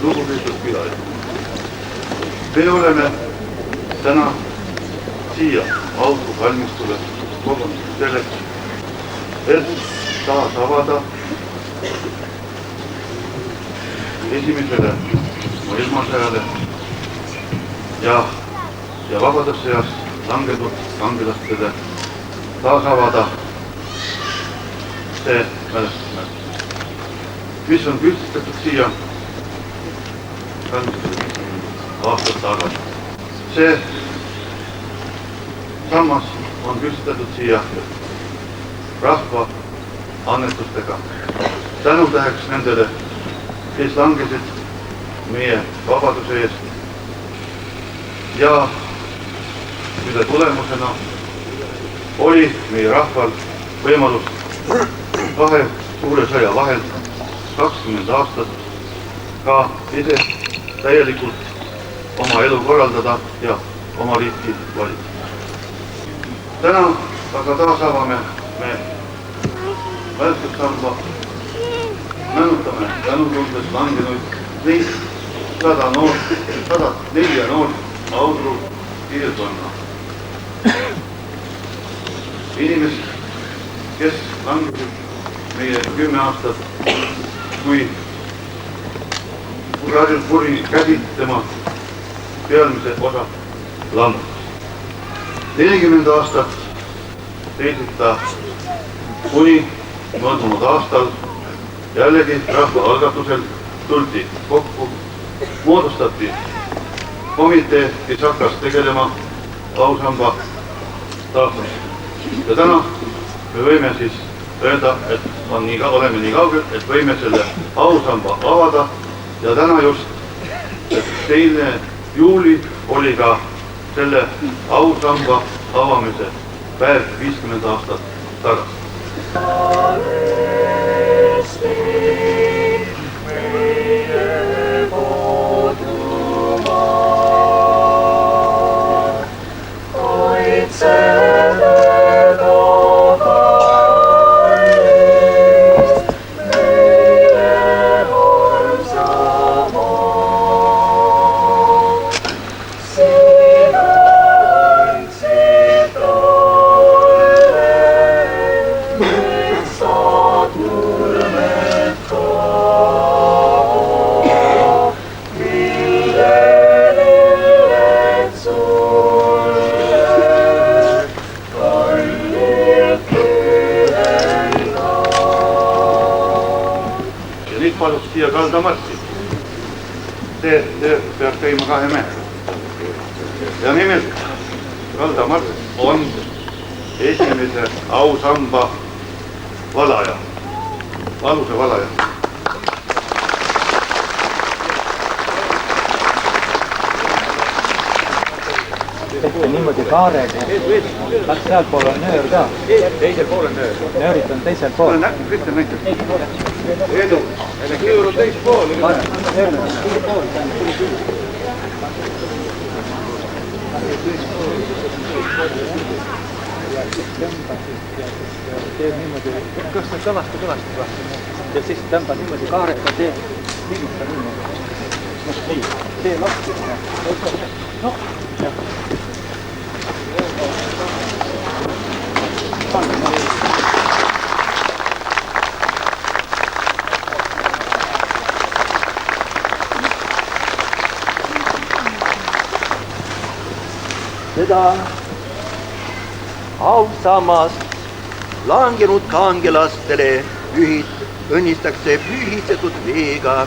Lugupeetud külalised, me oleme täna siia autovalmistule kogunenud selleks, et taas avada esimesele maailmasõjale ja vabadusse sõjas langenud kangelastele taas avada see mälestusmärk, mis on püstitatud siia aastat tagasi. See sammas on püstitatud siia rahva annetustega. Tänutäheks nendele, kes langesid meie vabaduse eest ja mille tulemusena oli meie rahval võimalus kahe suure sõja vahel 20 aastat ka ise täielikult oma elu korraldada ja oma riiki valida. Täna aga taas avame me mälestustamba, meenutame tänutundes langenuid neid 104 noort Audru piirkonna inimest, kes langesid meie 10 aastat, kui puri käsi tema pealmise osa lammutas. 40 aastat seisid ta, kuni möödunud aastal jällegi rahva algatusel tuldi kokku, moodustati komitee, kes hakkas tegelema ausamba taastamisega. Ja täna me võime siis öelda, et oleme nii kaugel, et võime selle ausamba avada ja täna just 2. juuli oli ka selle ausamba avamise päev 50 aastat tagasi. Palus siia kaldamarsi. See peaks käima 2 mehega. Ja nimelt kaldamarss on esimese ausamba valaja, aluse valaja. Tehke niimoodi kaarega. Kas sealt pool on nöör ka? Teisel pool on nöör. Nöörid on teisel pool. Kristjan näitab. Edu, nöör on teisel pool. Nöör on teisel pool. Teeb niimoodi, kas see kõlastab või? Ja siis tõmbad niimoodi kaarega, teeb liiguta niimoodi. Nii, tee lahti. Noh, jah. Seda ausammast langenud kangelastele õnnistakse pühitsetud veega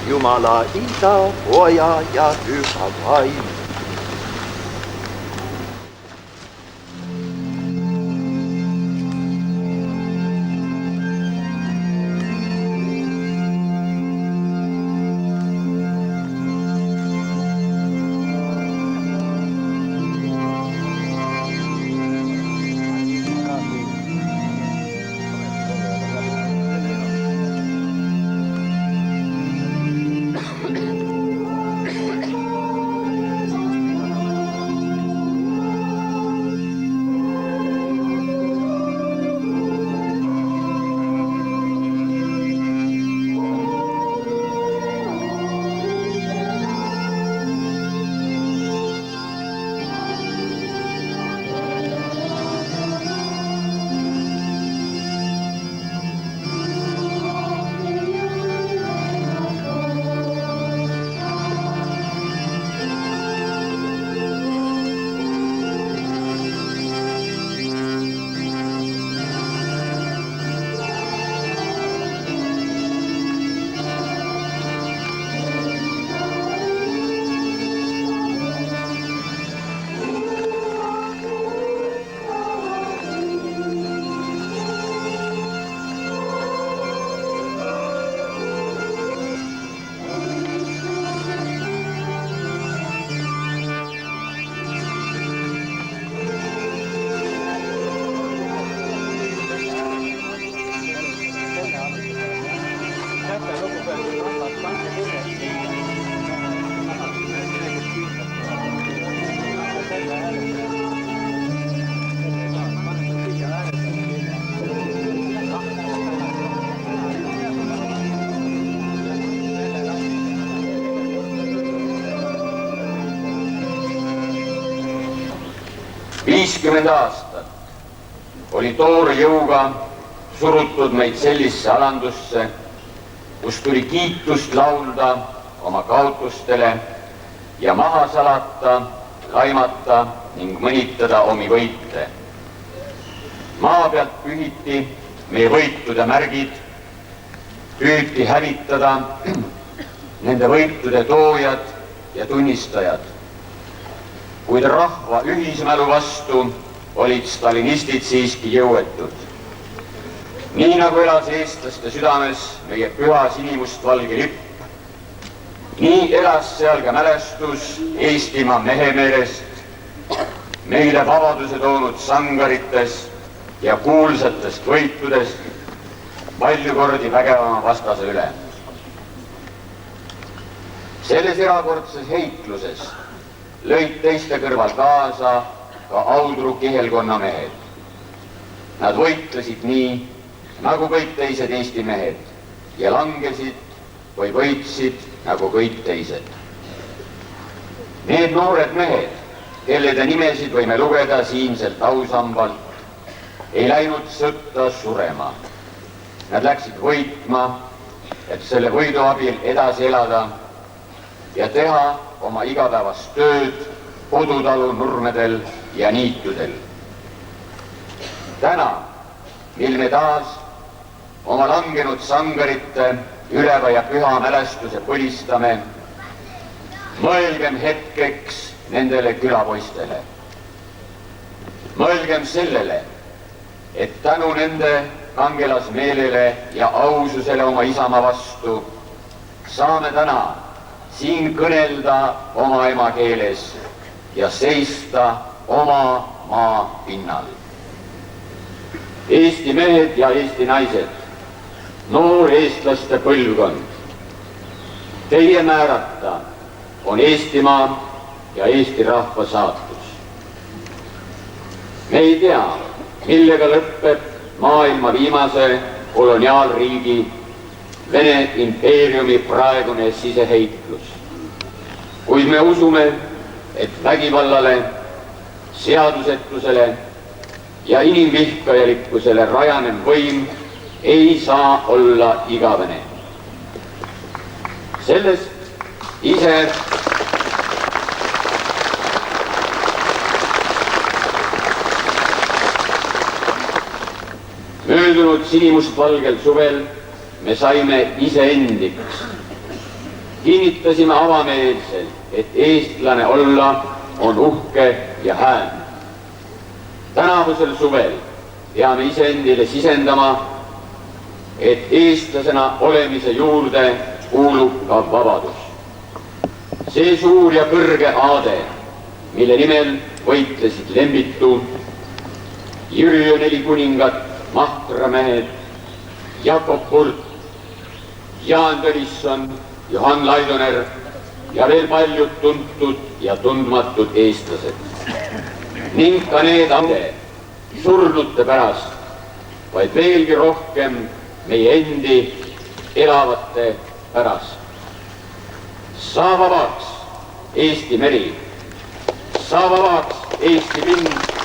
Jumala Isa, Poja ja Püha Vaim. 50 aastat oli toore jõuga surutud meid sellisesse alandusse, kus tuli kiitust laulda oma kaotustele ja maha salata, laimata ning mõnitada omi võite. Maa pealt pühiti meie võitude märgid, püüti hävitada nende võitude toojad ja tunnistajad. Kuid rahva ühismälu vastu olid stalinistid siiski jõuetud. Nii nagu elas eestlaste südames meie püha sinimustvalge lipp, nii elas seal ka mälestus Eestimaa mehemeelest, meile vabaduse toonud sangaritest ja kuulsatest võitudest palju kordi vägevama vastase üle. Selles erakordses heitluses lõid teiste kõrval kaasa ka Audru kihelkonna mehed. Nad võitlesid nii, nagu kõik teised Eesti mehed ja langesid või võitsid nagu kõik teised. Need noored mehed, kellede nimesid võime lugeda siinselt ausambalt, ei läinud sõtta surema. Nad läksid võitma, et selle võidu abil edasi elada ja teha oma igapäevast tööd kodutalu nurmedel ja niitudel. Täna, mil me taas oma langenud sangarite üleva ja püha mälestuse põlistame, mõelgem hetkeks nendele külapoistele. Mõelgem sellele, et tänu nende kangelasmeelele ja aususele oma isamaa vastu saame täna siin kõnelda oma emakeeles ja seista oma maa pinnal. Eesti mehed ja Eesti naised, noor eestlaste põlvkond, teie määrata on Eestimaa ja Eesti rahva saatus. Me ei tea, millega lõpeb maailma viimase koloniaalriigi Vene impeeriumi praegune siseheitlus. Kuid me usume, et vägivallale, seadusetusele ja inimvihkajalikkusele rajanev võim ei saa olla igavene. Sellest ise möödunud sinimustvalgel suvel me saime iseendiks. Kinnitasime avameelselt, et eestlane olla on uhke ja hääl. Tänavusel suvel peame iseendile sisendama, et eestlasena olemise juurde kuulub ka vabadus. See suur ja kõrge aade, mille nimel võitlesid Lembitu, Jüri neli kuningat, Mahtra mehed, Jakob Purt, Jaan Tõnisson, Johan Laidoner ja veel paljud tuntud ja tundmatud eestlased. Ning ka need surnute pärast, vaid veelgi rohkem meie endi elavate pärast. Saa vabaks Eesti meri, saa vabaks Eesti lind